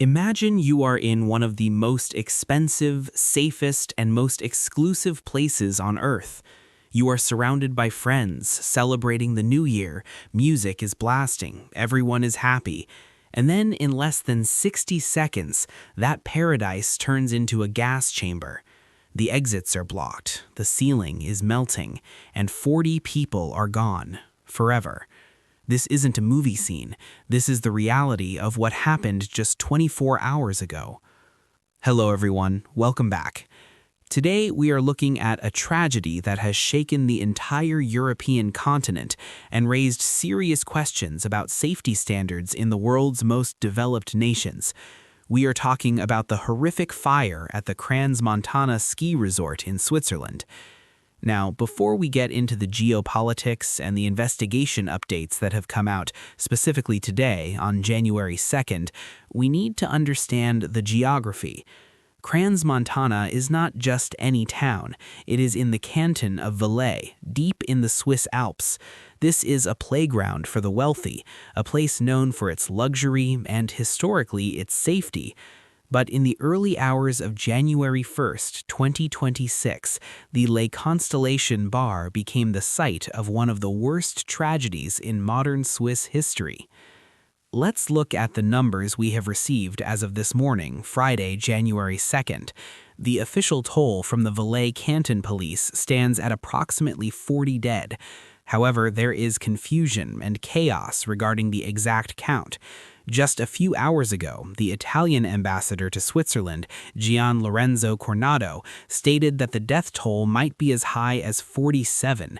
Imagine you are in one of the most expensive, safest, and most exclusive places on Earth. You are surrounded by friends, celebrating the new year, music is blasting, everyone is happy. And then in less than 60 seconds, that paradise turns into a gas chamber. The exits are blocked, the ceiling is melting, and 40 people are gone, forever. This isn't a movie scene. This is the reality of what happened just 24 hours ago. Hello everyone, welcome back. Today we are looking at a tragedy that has shaken the entire European continent and raised serious questions about safety standards in the world's most developed nations. We are talking about the horrific fire at the Crans-Montana ski resort in Switzerland. Now, before we get into the geopolitics and the investigation updates that have come out specifically today on January 2nd, we need to understand the geography. Crans-Montana is not just any town. It is in the canton of Valais, deep in the Swiss Alps. This is a playground for the wealthy, a place known for its luxury and historically its safety. But in the early hours of January 1st, 2026, the Constellation bar became the site of one of the worst tragedies in modern Swiss history. Let's look at the numbers we have received as of this morning, Friday, January 2nd. The official toll from the Valais Canton Police stands at approximately 40 dead. However, there is confusion and chaos regarding the exact count. Just a few hours ago, the Italian ambassador to Switzerland, Gian Lorenzo Cornado, stated that the death toll might be as high as 47.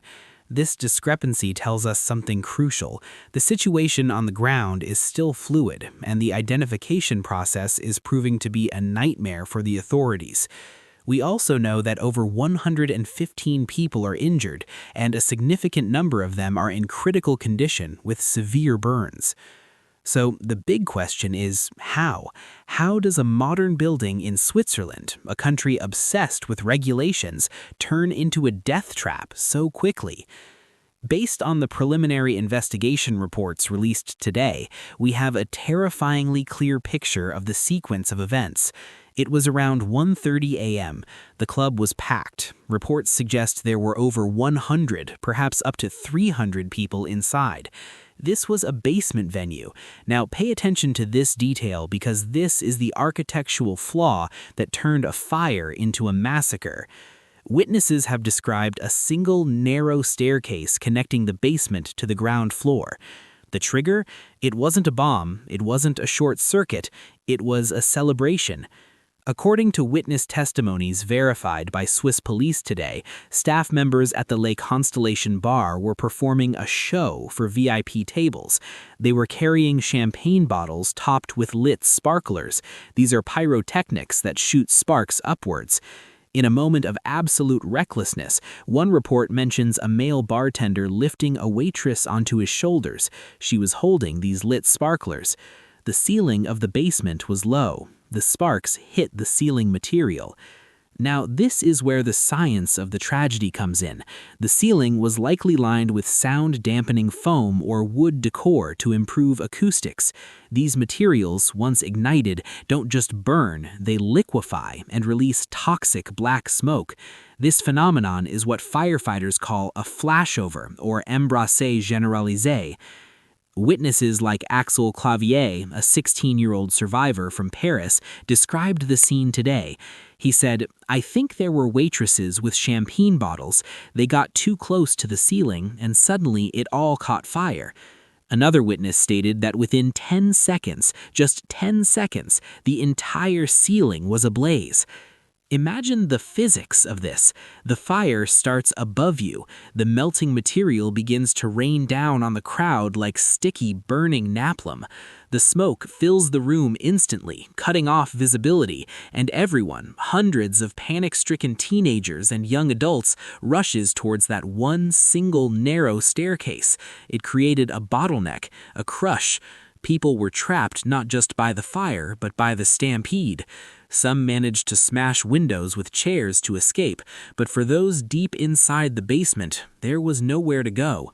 This discrepancy tells us something crucial. The situation on the ground is still fluid, and the identification process is proving to be a nightmare for the authorities. We also know that over 115 people are injured, and a significant number of them are in critical condition with severe burns. So the big question is how? How does a modern building in Switzerland, a country obsessed with regulations, turn into a death trap so quickly? Based on the preliminary investigation reports released today, we have a terrifyingly clear picture of the sequence of events. It was around 1:30 a.m. The club was packed. Reports suggest there were over 100, perhaps up to 300 people inside. This was a basement venue. Now pay attention to this detail because this is the architectural flaw that turned a fire into a massacre. Witnesses have described a single narrow staircase connecting the basement to the ground floor. The trigger? It wasn't a bomb, it wasn't a short circuit, it was a celebration. According to witness testimonies verified by Swiss police today, staff members at the Constellation bar were performing a show for VIP tables. They were carrying champagne bottles topped with lit sparklers. These are pyrotechnics that shoot sparks upwards. In a moment of absolute recklessness, one report mentions a male bartender lifting a waitress onto his shoulders. She was holding these lit sparklers. The ceiling of the basement was low. The sparks hit the ceiling material. Now, this is where the science of the tragedy comes in. The ceiling was likely lined with sound-dampening foam or wood decor to improve acoustics. These materials, once ignited, don't just burn, they liquefy and release toxic black smoke. This phenomenon is what firefighters call a flashover or embrasé généralisé. Witnesses like Axel Clavier, a 16-year-old survivor from Paris, described the scene today. He said, "I think there were waitresses with champagne bottles. They got too close to the ceiling and suddenly it all caught fire." Another witness stated that within 10 seconds, just 10 seconds, the entire ceiling was ablaze. Imagine the physics of this. The fire starts above you. The melting material begins to rain down on the crowd like sticky, burning napalm. The smoke fills the room instantly, cutting off visibility, and everyone, hundreds of panic-stricken teenagers and young adults, rushes towards that one single narrow staircase. It created a bottleneck, a crush. People were trapped not just by the fire, but by the stampede. Some managed to smash windows with chairs to escape, but for those deep inside the basement, there was nowhere to go.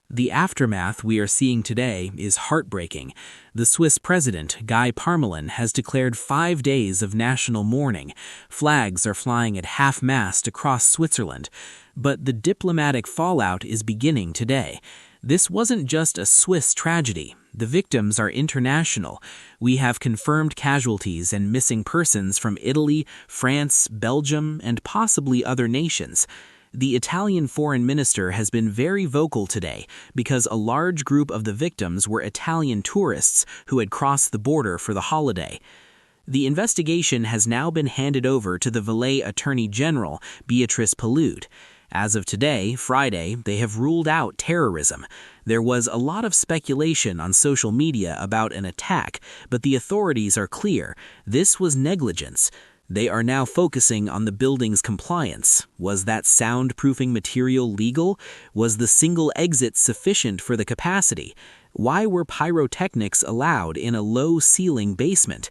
The aftermath we are seeing today is heartbreaking. The Swiss president, Guy Parmelin, has declared 5 days of national mourning. Flags are flying at half-mast across Switzerland. But the diplomatic fallout is beginning today. This wasn't just a Swiss tragedy. The victims are international. We have confirmed casualties and missing persons from Italy, France, Belgium, and possibly other nations. The Italian foreign minister has been very vocal today because a large group of the victims were Italian tourists who had crossed the border for the holiday. The investigation has now been handed over to the Valais Attorney General, Beatrice Palude. As of today, Friday, they have ruled out terrorism. There was a lot of speculation on social media about an attack, but the authorities are clear. This was negligence. They are now focusing on the building's compliance. Was that soundproofing material legal? Was the single exit sufficient for the capacity? Why were pyrotechnics allowed in a low-ceiling basement?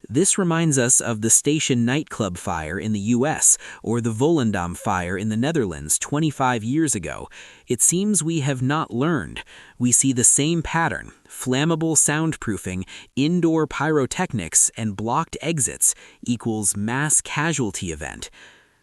This reminds us of the Station nightclub fire in the US or the Volendam fire in the Netherlands 25 years ago. It seems we have not learned. We see the same pattern: flammable soundproofing, indoor pyrotechnics, and blocked exits equals mass casualty event.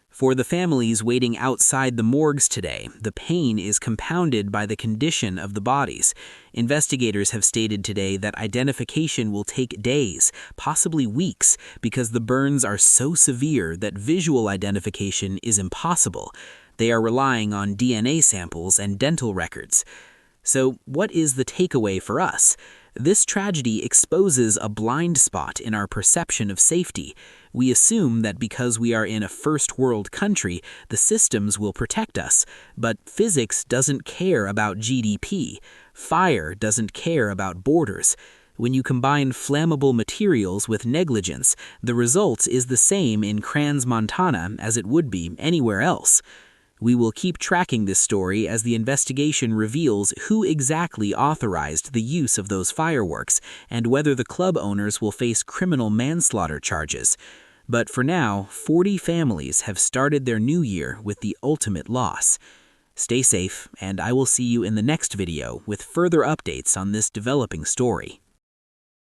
For the families waiting outside the morgues today, the pain is compounded by the condition of the bodies. Investigators have stated today that identification will take days, possibly weeks, because the burns are so severe that visual identification is impossible. They are relying on DNA samples and dental records. So, what is the takeaway for us? This tragedy exposes a blind spot in our perception of safety. We assume that because we are in a first-world country, the systems will protect us. But physics doesn't care about GDP. Fire doesn't care about borders. When you combine flammable materials with negligence, the result is the same in Crans-Montana as it would be anywhere else. We will keep tracking this story as the investigation reveals who exactly authorized the use of those fireworks and whether the club owners will face criminal manslaughter charges. But for now, 40 families have started their new year with the ultimate loss. Stay safe, and I will see you in the next video with further updates on this developing story.